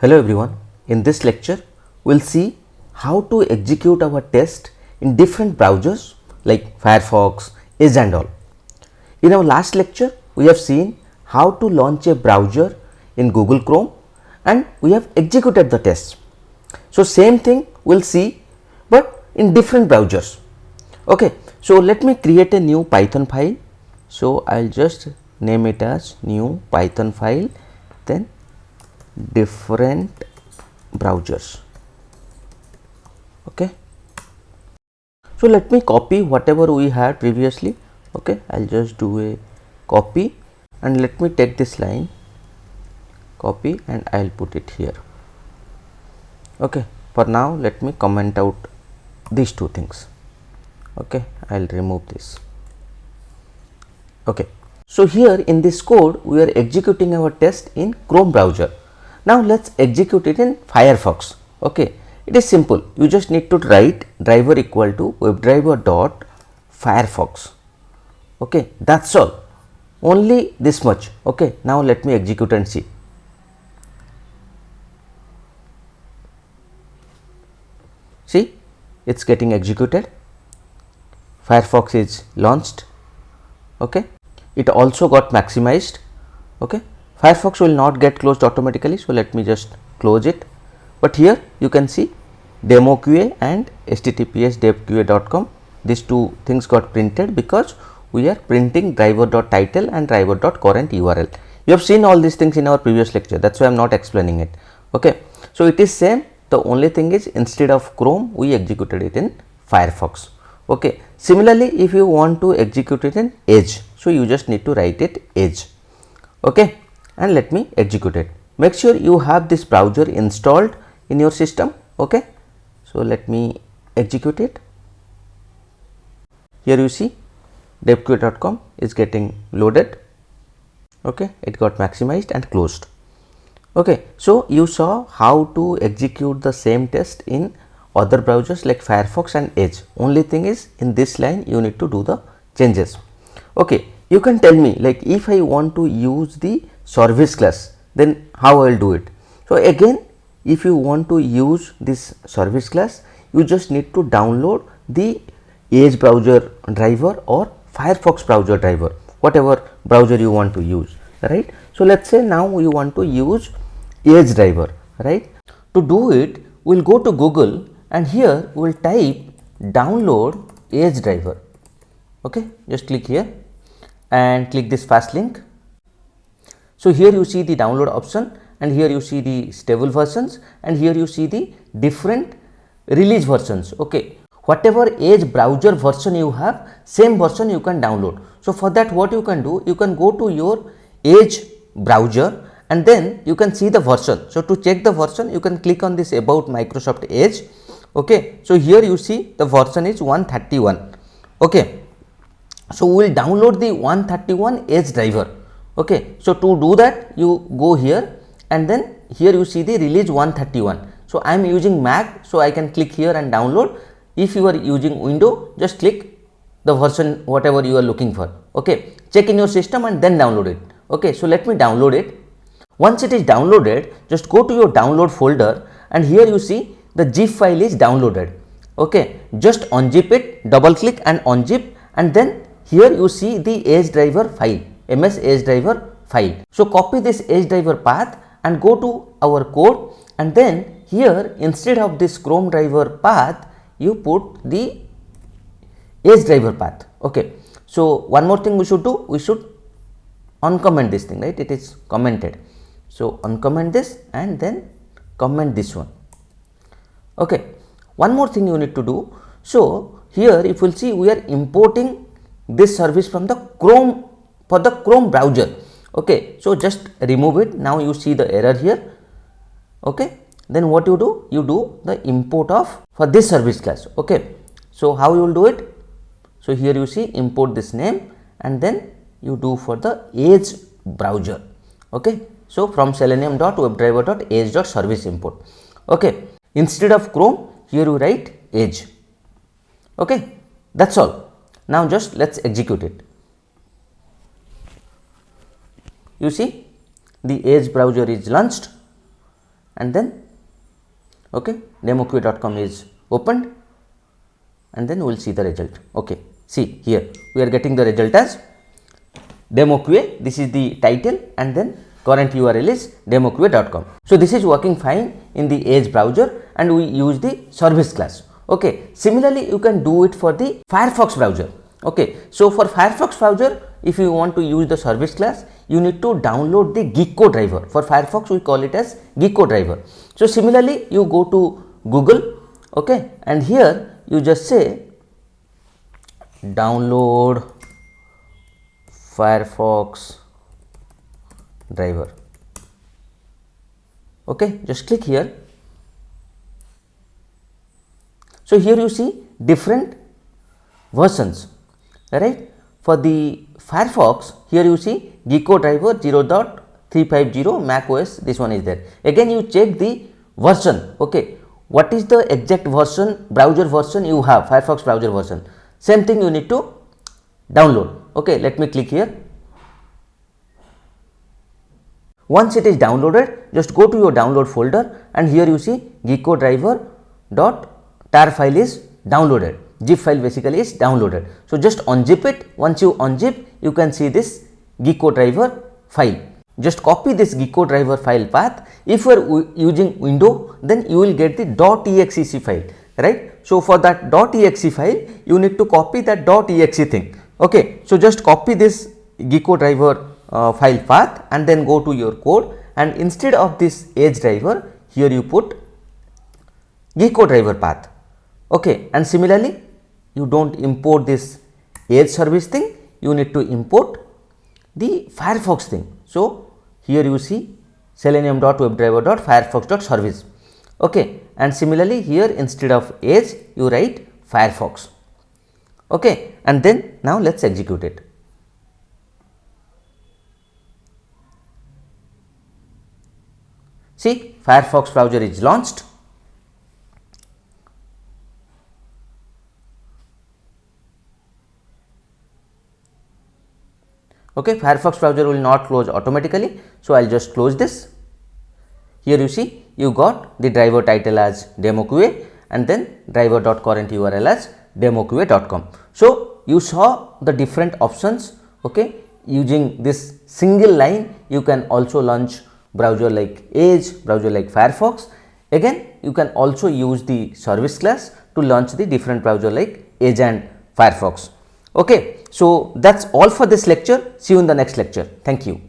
Hello everyone, in this lecture we will see how to execute our test in different browsers like Firefox, Edge and all. In our last lecture we have seen how to launch a browser in Google Chrome and we have executed the test. So same thing we will see but in different browsers. Okay, so let me create a new Python file. So I will just name it as new Python file, then different browsers. Okay, so let me copy whatever we had previously. Okay, I'll just do a copy and let me take this line, copy, and I'll put it here. Okay, for now let me comment out these two things. Okay, I'll remove this. Okay, so here in this code we are executing our test in Chrome browser. Now let's execute it in Firefox. Okay, it is simple. You just need to write driver equal to WebDriver dot Firefox. Okay, that's all. Only this much. Okay, now let me execute and see. See, it's getting executed. Firefox is launched. Okay, it also got maximized. Okay, Firefox will not get closed automatically, so let me just close it. But here you can see demo QA and https devqa.com. These two things got printed because we are printing driver.title and driver.current URL. You have seen all these things in our previous lecture, that's why I am not explaining it. Okay, so it is same. The only thing is instead of Chrome we executed it in Firefox. Okay, similarly if you want to execute it in Edge, so you just need to write it Edge. Okay, and let me execute it. Make sure you have this browser installed in your system. Okay, so let me execute it. Here you see devqa.com is getting loaded. Okay, it got maximized and closed. Okay, so you saw how to execute the same test in other browsers like Firefox and Edge. Only thing is in this line you need to do the changes. Okay, you can tell me like if I want to use the service class, then how I will do it. So again, if you want to use this service class, you just need to download the Edge browser driver or Firefox browser driver, whatever browser you want to use, right? So let's say now you want to use Edge driver, right? To do it, we'll go to Google and here we'll type download Edge driver. Okay, just click here and click this fast link. So here you see the download option and here you see the stable versions and here you see the different release versions. Okay, whatever Edge browser version you have, same version you can download. So for that what you can do, you can go to your Edge browser and then you can see the version. So to check the version you can click on this about Microsoft Edge. Okay, so here you see the version is 131. Okay, so we will download the 131 Edge driver. Okay, so to do that you go here and then here you see the release 131. So I am using Mac, so I can click here and download. If you are using Windows, just click the version whatever you are looking for. Okay, check in your system and then download it. Okay, so let me download it. Once it is downloaded, just go to your download folder and here you see the zip file is downloaded. Okay, just unzip it, double click and unzip, and then here you see the Edge driver file, ms Edge driver file. So copy this Edge driver path and go to our code and then here instead of this Chrome driver path you put the Edge driver path. Okay, so one more thing we should do, we should uncomment this thing, right? It is commented. So uncomment this and then comment this one. Okay, one more thing you need to do. So here if you will see we are importing this service from the Chrome for the Chrome browser. Okay, so just remove it. Now you see the error here. Okay, then what you do? You do the import of for this service class. Okay, so how you will do it? So here you see import this name and then you do for the Edge browser. Okay, so from selenium.webdriver.edge.service import. Okay, instead of Chrome here you write Edge. Okay, that's all. Now just let's execute it. You see the Edge browser is launched and then okay, demoqa.com is opened, and then we will see the result. Okay, see here we are getting the result as demoqa. This is the title, and then current URL is demoqa.com. So this is working fine in the Edge browser, and we use the service class. Okay, similarly you can do it for the Firefox browser. Okay, so for Firefox browser, if you want to use the service class, you need to download the Gecko driver. For Firefox we call it as Gecko driver. So similarly you go to Google, okay, and here you just say download Firefox driver. Okay, just click here. So here you see different versions, right? For the Firefox, here you see Gecko driver 0.350 Mac OS, this one is there. Again you check the version, okay, what is the exact version, browser version you have, Firefox browser version, same thing you need to download. Okay, let me click here. Once it is downloaded, just go to your download folder, and here you see Gecko driver .tar file is downloaded. Zip file basically is downloaded. So just unzip it. Once you unzip, you can see this Gecko driver file. Just copy this Gecko driver file path. If you are using Windows, then you will get the .exe file, right? So for that .exe file, you need to copy that .exe thing. Okay, so just copy this Gecko driver file path, and then go to your code, and instead of this Edge driver, here you put Gecko driver path. Okay, and similarly you don't import this Edge service thing, you need to import the Firefox thing. So here you see selenium.webdriver.firefox.service. Okay, and similarly here instead of Edge you write Firefox. Okay, and then now let's execute it. See, Firefox browser is launched. Okay, Firefox browser will not close automatically, so I will just close this. Here you see you got the driver title as demoqa, and then driver.current URL as demoqa.com. So you saw the different options. Okay, using this single line you can also launch browser like Edge, browser like Firefox. Again you can also use the service class to launch the different browser like Edge and Firefox. Okay, so that's all for this lecture. See you in the next lecture. Thank you.